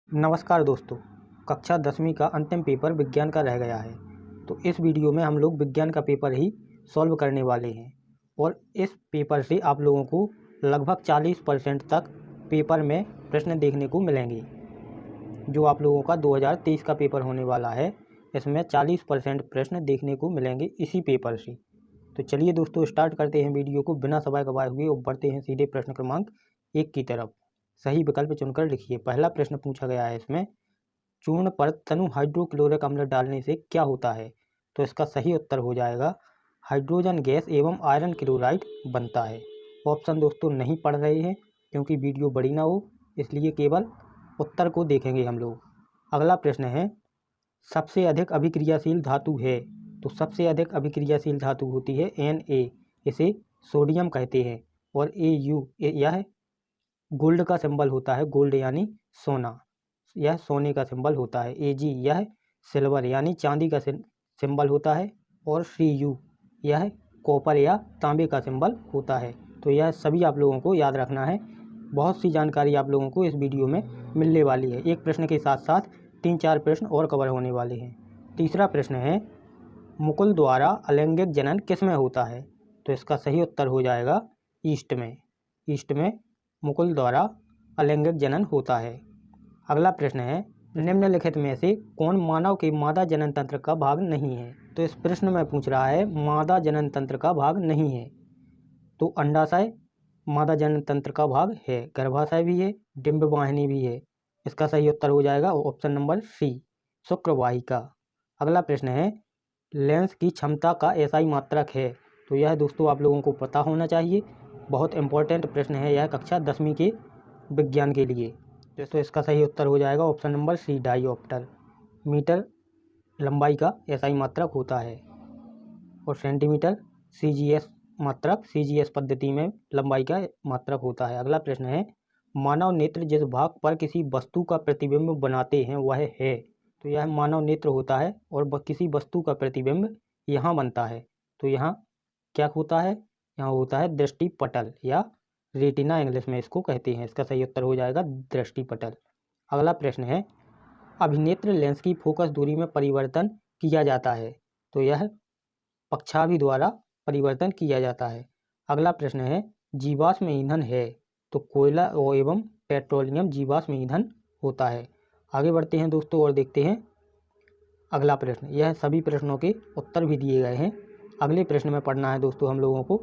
नमस्कार दोस्तों, कक्षा 10वीं का अंतिम पेपर विज्ञान का रह गया है। तो इस वीडियो में हम लोग विज्ञान का पेपर ही सॉल्व करने वाले हैं और इस पेपर से आप लोगों को लगभग 40% तक पेपर में प्रश्न देखने को मिलेंगे। जो आप लोगों का 2023 का पेपर होने वाला है, इसमें 40% प्रश्न देखने को मिलेंगे इसी पेपर से। तो चलिए दोस्तों, स्टार्ट करते हैं वीडियो को बिना समय गवाए हुए और बढ़ते हैं सीधे प्रश्न क्रमांक 1 की तरफ। सही विकल्प चुनकर लिखिए। पहला प्रश्न पूछा गया है इसमें, चूर्ण पर तनु हाइड्रोक्लोरिक अम्ल डालने से क्या होता है? तो इसका सही उत्तर हो जाएगा हाइड्रोजन गैस एवं आयरन क्लोराइड बनता है। ऑप्शन दोस्तों नहीं पढ़ रहे हैं क्योंकि वीडियो बड़ी ना हो, इसलिए केवल उत्तर को देखेंगे हम लोग। अगला प्रश्न है, सबसे अधिक अभिक्रियाशील धातु है? तो सबसे अधिक अभिक्रियाशील धातु होती है Na, इसे सोडियम कहते हैं। और Au यह गोल्ड का सिंबल होता है, गोल्ड यानी सोना, यह सोने का सिंबल होता है। Ag यह सिल्वर यानी चांदी का सिंबल होता है। और Cu यह कॉपर या तांबे का सिंबल होता है। तो यह सभी आप लोगों को याद रखना है। बहुत सी जानकारी आप लोगों को इस वीडियो में मिलने वाली है। एक प्रश्न के साथ साथ 3-4 प्रश्न और कवर होने वाले हैं। तीसरा प्रश्न है, मुकुल द्वारा अलैंगिक जनन किसमें होता है? तो इसका सही उत्तर हो जाएगा ईस्ट में। ईस्ट में मुकुल द्वारा अलैंगिक जनन होता है। अगला प्रश्न है, निम्नलिखित में से कौन मानव के मादा जनन तंत्र का भाग नहीं है? तो इस प्रश्न में पूछ रहा है मादा जनन तंत्र का भाग नहीं है। तो अंडाशय मादा जनन तंत्र का भाग है, गर्भाशय भी है, डिंबवाहिनी भी है। इसका सही उत्तर हो जाएगा ऑप्शन नंबर सी, शुक्रवाहिका। अगला प्रश्न है, लेंस की क्षमता का एसआई मात्रक है? तो यह दोस्तों आप लोगों को पता होना चाहिए। बहुत इंपॉर्टेंट प्रश्न है यह कक्षा 10वीं के विज्ञान के लिए। तो इसका सही उत्तर हो जाएगा option number C, dioptre. Metre लंबाई का एसआई मात्रक होता है और सेंटीमीटर सीजीएस मात्रक, सीजीएस पद्धति में लंबाई का मात्रक होता है। अगला प्रश्न है, मानव नेत्र जिस भाग पर किसी वस्तु का प्रतिबिंब बनाते हैं वह है? तो यह मानव नेत्र होता है और किसी वस्तु का प्रतिबिंब यहाँ बनता है। तो यहाँ क्या होता है? यहाँ होता है दृष्टिपटल या रेटिना इंग्लिश में इसको कहते हैं। इसका सही उत्तर हो जाएगा दृष्टिपटल। अगला प्रश्न है, अभिनेत्र लेंस की फोकस दूरी में परिवर्तन किया जाता है? तो यह पक्षाभि द्वारा परिवर्तन किया जाता है। अगला प्रश्न है, जीवाश्म ईंधन है? तो कोयला एवं पेट्रोलियम जीवाश्म ईंधन होता है। आगे बढ़ते हैं दोस्तों और देखते हैं अगला प्रश्न। यह सभी प्रश्नों के उत्तर भी दिए गए हैं। अगले प्रश्न में पढ़ना है दोस्तों हम लोगों को,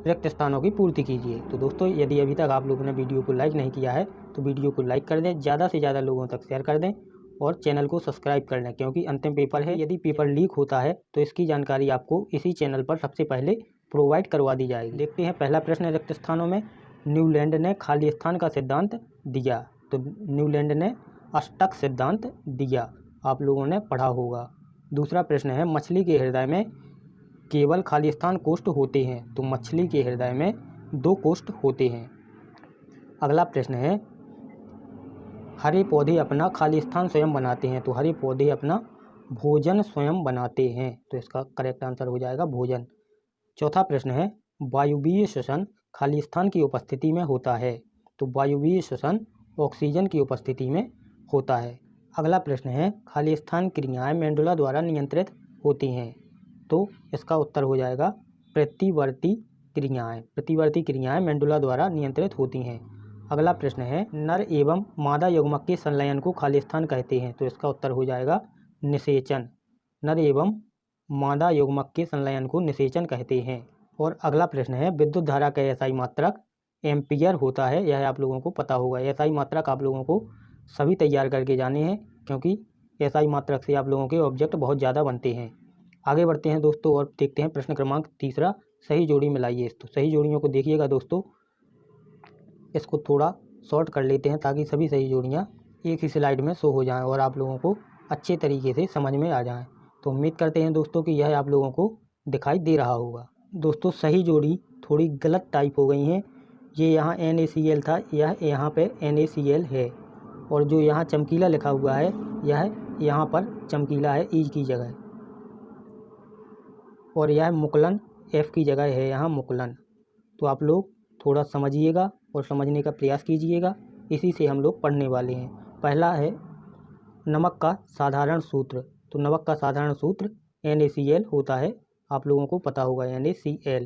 रिक्त स्थानों की पूर्ति कीजिए। तो दोस्तों यदि अभी तक आप लोगों ने वीडियो को लाइक नहीं किया है तो वीडियो को लाइक कर दें, ज़्यादा से ज़्यादा लोगों तक शेयर कर दें और चैनल को सब्सक्राइब कर लें क्योंकि अंतिम पेपर है। यदि पेपर लीक होता है तो इसकी जानकारी आपको इसी चैनल पर सबसे पहले प्रोवाइड करवा दी जाएगी। देखते हैं पहला प्रश्न रिक्त स्थानों में, न्यूलैंड ने खाली स्थान का सिद्धांत दिया? तो न्यूलैंड ने अष्टक सिद्धांत दिया, आप लोगों ने पढ़ा होगा। दूसरा प्रश्न है, मछली के हृदय में केवल खाली स्थान कोष्ठ होते हैं? तो मछली के हृदय में 2 कोष्ठ होते हैं। अगला प्रश्न है, हरे पौधे अपना खाली स्थान स्वयं बनाते हैं? तो हरे पौधे अपना भोजन स्वयं बनाते हैं। तो इसका करेक्ट आंसर हो जाएगा भोजन। चौथा प्रश्न है, वायुवीय श्वसन खाली स्थान की उपस्थिति में होता है? तो वायुवीय श्वसन ऑक्सीजन की उपस्थिति में होता है। अगला प्रश्न है, खाली स्थान क्रियाएं मेंडुला द्वारा नियंत्रित होती हैं? तो इसका उत्तर हो जाएगा प्रतिवर्ती क्रियाएं। प्रतिवर्ती क्रियाएं मेंडुला द्वारा नियंत्रित होती हैं। अगला प्रश्न है, नर एवं मादा युग्मक के संलयन को खाली स्थान कहते हैं? तो इसका उत्तर हो जाएगा निषेचन। नर एवं मादा युग्मक के संलयन को निषेचन कहते हैं। और अगला प्रश्न है, विद्युत धारा का एसआई मात्रक एम्पियर होता है? यह आप लोगों को पता होगा। एसआई मात्रक आप लोगों को सभी तैयार करके जाने हैं क्योंकि एसआई मात्रक से आप लोगों के ऑब्जेक्ट बहुत ज़्यादा बनते हैं। आगे बढ़ते हैं दोस्तों और देखते हैं प्रश्न क्रमांक तीसरा, सही जोड़ी मिलाइए। तो सही जोड़ियों को देखिएगा दोस्तों, इसको थोड़ा शॉर्ट कर लेते हैं ताकि सभी सही जोड़ियाँ एक ही स्लाइड में शो हो जाएं और आप लोगों को अच्छे तरीके से समझ में आ जाएं। तो उम्मीद करते हैं दोस्तों कि यह आप लोगों को दिखाई दे रहा होगा। दोस्तों सही जोड़ी थोड़ी गलत टाइप हो गई हैं। ये यहाँ NaCl था, यह यहाँ पे NaCl है और जो यहाँ चमकीला लिखा हुआ है यह यहाँ पर चमकीला है ई की जगह और यह मुकलन F की जगह है यहाँ मुकलन। तो आप लोग थोड़ा समझिएगा और समझने का प्रयास कीजिएगा, इसी से हम लोग पढ़ने वाले हैं। पहला है नमक का साधारण सूत्र। तो नमक का साधारण सूत्र NaCl होता है, आप लोगों को पता होगा NaCl।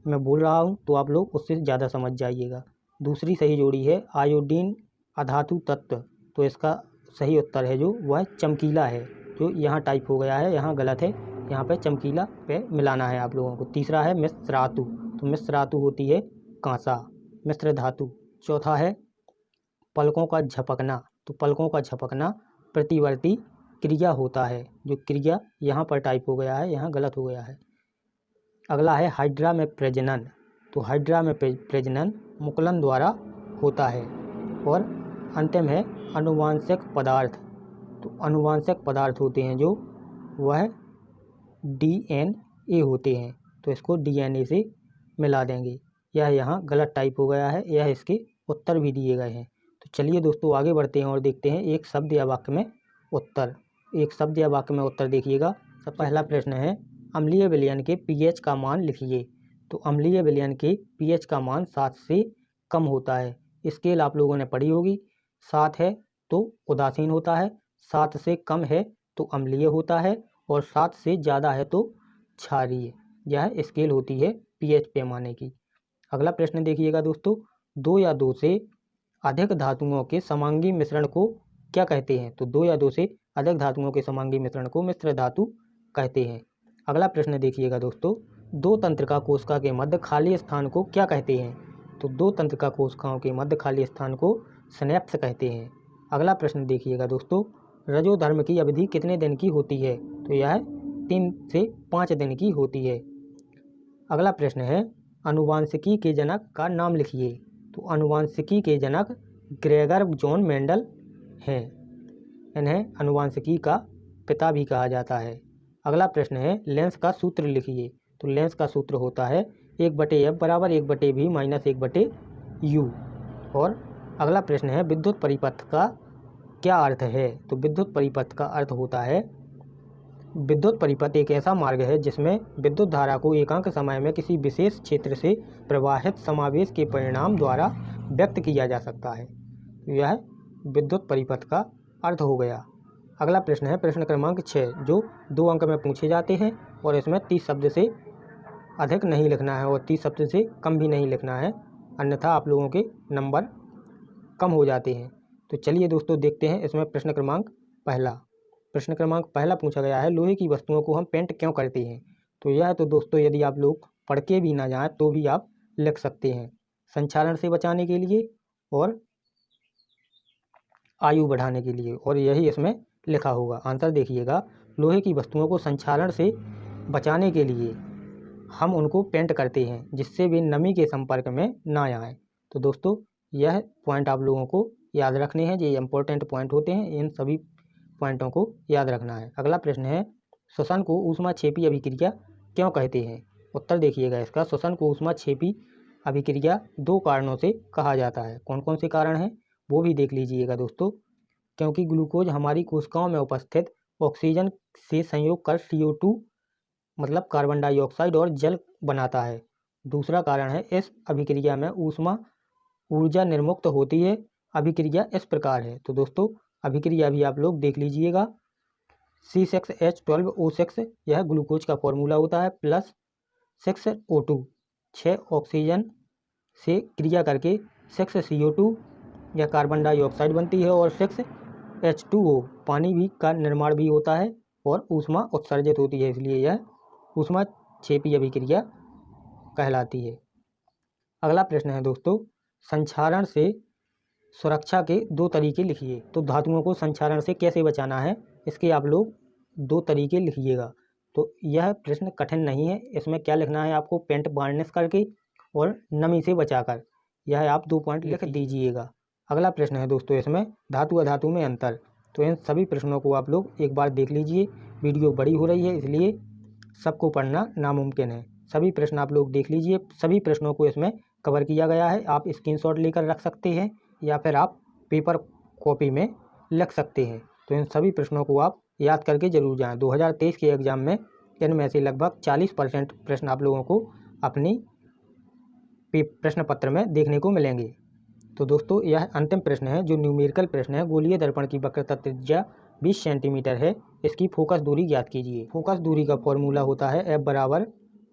मैं बोल रहा हूँ तो आप लोग उससे ज़्यादा समझ जाइएगा। दूसरी सही जोड़ी है आयोडीन अधातु तत्व। तो इसका सही उत्तर है जो वह चमकीला है, जो यहाँ टाइप हो गया है, यहाँ गलत है, यहाँ पे चमकीला पे मिलाना है आप लोगों को। तीसरा है मिश्र धातु। तो मिश्र धातु होती है कांसा, मिश्र धातु। चौथा है पलकों का झपकना। तो पलकों का झपकना प्रतिवर्ती क्रिया होता है, जो क्रिया यहाँ पर टाइप हो गया है, यहाँ गलत हो गया है। अगला है हाइड्रा में प्रजनन। तो हाइड्रा में प्रजनन मुकुलन द्वारा होता है। और अंतिम है अनुवांशिक पदार्थ। तो अनुवांशिक पदार्थ होते हैं जो वह DNA होते हैं। तो इसको DNA से मिला देंगे। यह यहाँ गलत टाइप हो गया है, यह इसके उत्तर भी दिए गए हैं। तो चलिए दोस्तों आगे बढ़ते हैं और देखते हैं एक शब्द या वाक्य में उत्तर। एक शब्द या वाक्य में उत्तर देखिएगा। सब पहला प्रश्न है अम्लीय विलयन के pH का मान लिखिए। तो अम्लीय विलयन के pH का मान 7 से कम होता है। स्केल आप लोगों ने पढ़ी होगी। 7 है तो उदासीन होता है, 7 से कम है तो अम्लीय होता है, और 7 से ज़्यादा है तो क्षारीय। यह स्केल होती है pH पैमाने की। अगला प्रश्न देखिएगा दोस्तों, 2 या 2 से अधिक धातुओं के समांगी मिश्रण को क्या कहते हैं? तो 2 या 2 से अधिक धातुओं के समांगी मिश्रण को मिश्र धातु कहते हैं। अगला प्रश्न देखिएगा दोस्तों, 2 तंत्रिका कोशिका के मध्य खाली स्थान को क्या कहते हैं? तो 2 तंत्रिका कोशिकाओं के मध्य खाली स्थान को सिनेप्स कहते हैं। अगला प्रश्न देखिएगा दोस्तों, रजोधर्म की अवधि कितने दिन की होती है? तो यह 3 से 5 दिन की होती है। अगला प्रश्न है अनुवांशिकी के जनक का नाम लिखिए। तो अनुवांशिकी के जनक ग्रेगर जॉन मेंडल हैं। इन्हें अनुवांशिकी का पिता भी कहा जाता है। अगला प्रश्न है लेंस का सूत्र लिखिए। तो लेंस का सूत्र होता है 1/F बराबर 1/V माइनस 1/U। और अगला प्रश्न है विद्युत परिपथ का क्या अर्थ है? तो विद्युत परिपथ का अर्थ होता है, विद्युत परिपथ एक ऐसा मार्ग है जिसमें विद्युत धारा को एकांक समय में किसी विशेष क्षेत्र से प्रवाहित समावेश के परिणाम द्वारा व्यक्त किया जा सकता है। यह विद्युत परिपथ का अर्थ हो गया। अगला प्रश्न है प्रश्न क्रमांक 6, जो 2 अंक में पूछे जाते हैं, और इसमें 30 शब्द से अधिक नहीं लिखना है और 30 शब्द से कम भी नहीं लिखना है, अन्यथा आप लोगों के नंबर कम हो जाते हैं। तो चलिए दोस्तों देखते हैं इसमें प्रश्न क्रमांक पहला। प्रश्न क्रमांक पहला पूछा गया है लोहे की वस्तुओं को हम पेंट क्यों करते हैं? तो यह तो दोस्तों यदि आप लोग पढ़ के भी ना जाएं तो भी आप लिख सकते हैं, संक्षारण से बचाने के लिए और आयु बढ़ाने के लिए, और यही इसमें लिखा होगा। आंसर देखिएगा, लोहे की वस्तुओं को संक्षारण से बचाने के लिए हम उनको पेंट करते हैं जिससे वे नमी के संपर्क में ना आए। तो दोस्तों यह पॉइंट आप लोगों को याद रखने हैं, ये इंपॉर्टेंट पॉइंट होते हैं, इन सभी पॉइंटों को याद रखना है। अगला प्रश्न है श्वसन को ऊष्माक्षेपी अभिक्रिया क्यों कहते हैं? उत्तर देखिएगा इसका, श्वसन को ऊष्माक्षेपी अभिक्रिया 2 कारणों से कहा जाता है। कौन कौन से कारण हैं वो भी देख लीजिएगा दोस्तों। क्योंकि ग्लूकोज हमारी कोशिकाओं में उपस्थित ऑक्सीजन से संयोग कर CO2 मतलब कार्बन डाइऑक्साइड और जल बनाता है। दूसरा कारण है इस अभिक्रिया में ऊर्जा निर्मुक्त होती है। अभिक्रिया इस प्रकार है। तो दोस्तों अभिक्रिया भी आप लोग देख लीजिएगा, C6H12O6 यह ग्लूकोज का फॉर्मूला होता है, प्लस 6O2 6 ऑक्सीजन से क्रिया करके 6CO2 यह कार्बन डाइऑक्साइड बनती है, और 6H2O पानी भी का निर्माण भी होता है और ऊष्मा उत्सर्जित होती है, इसलिए यह ऊष्माक्षेपी अभिक्रिया कहलाती है। अगला प्रश्न है दोस्तों, संक्षारण से सुरक्षा के 2 तरीके लिखिए। तो धातुओं को संक्षारण से कैसे बचाना है इसके आप लोग 2 तरीके लिखिएगा। तो यह प्रश्न कठिन नहीं है, इसमें क्या लिखना है आपको, पेंट वार्निश करके और नमी से बचाकर, यह आप 2 पॉइंट लिख दीजिएगा। अगला प्रश्न है दोस्तों इसमें धातु अधातु में अंतर। तो इन सभी प्रश्नों को आप लोग एक बार देख लीजिए, वीडियो बड़ी हो रही है इसलिए सबको पढ़ना नामुमकिन है। सभी प्रश्न आप लोग देख लीजिए, सभी प्रश्नों को इसमें कवर किया गया है। आप स्क्रीनशॉट लेकर रख सकते हैं या फिर आप पेपर कॉपी में लिख सकते हैं। तो इन सभी प्रश्नों को आप याद करके जरूर जाएं। 2023 के एग्ज़ाम में इनमें से लगभग 40% प्रश्न आप लोगों को अपनी प्रश्न पत्र में देखने को मिलेंगे। तो दोस्तों यह अंतिम प्रश्न है जो न्यूमेरिकल प्रश्न है। गोलीय दर्पण की वक्रता त्रिज्या 20 सेंटीमीटर है। इसकी फोकस दूरी ज्ञात कीजिए। फोकस दूरी का फॉर्मूला होता है F बराबर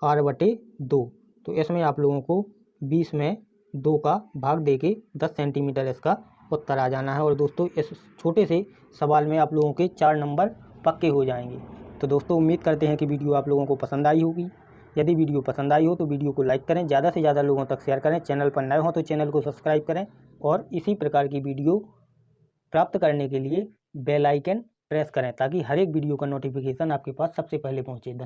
R/2। तो इसमें आप लोगों को 20 में 2 का भाग दे के 10 सेंटीमीटर इसका उत्तर आ जाना है। और दोस्तों इस छोटे से सवाल में आप लोगों के 4 नंबर पक्के हो जाएंगे। तो दोस्तों उम्मीद करते हैं कि वीडियो आप लोगों को पसंद आई होगी। यदि वीडियो पसंद आई हो तो वीडियो को लाइक करें, ज़्यादा से ज़्यादा लोगों तक शेयर करें। चैनल पर नए हो तो चैनल को सब्सक्राइब करें और इसी प्रकार की वीडियो प्राप्त करने के लिए बेल आइकन प्रेस करें ताकि हर एक वीडियो का नोटिफिकेशन आपके पास सबसे पहले पहुंचे।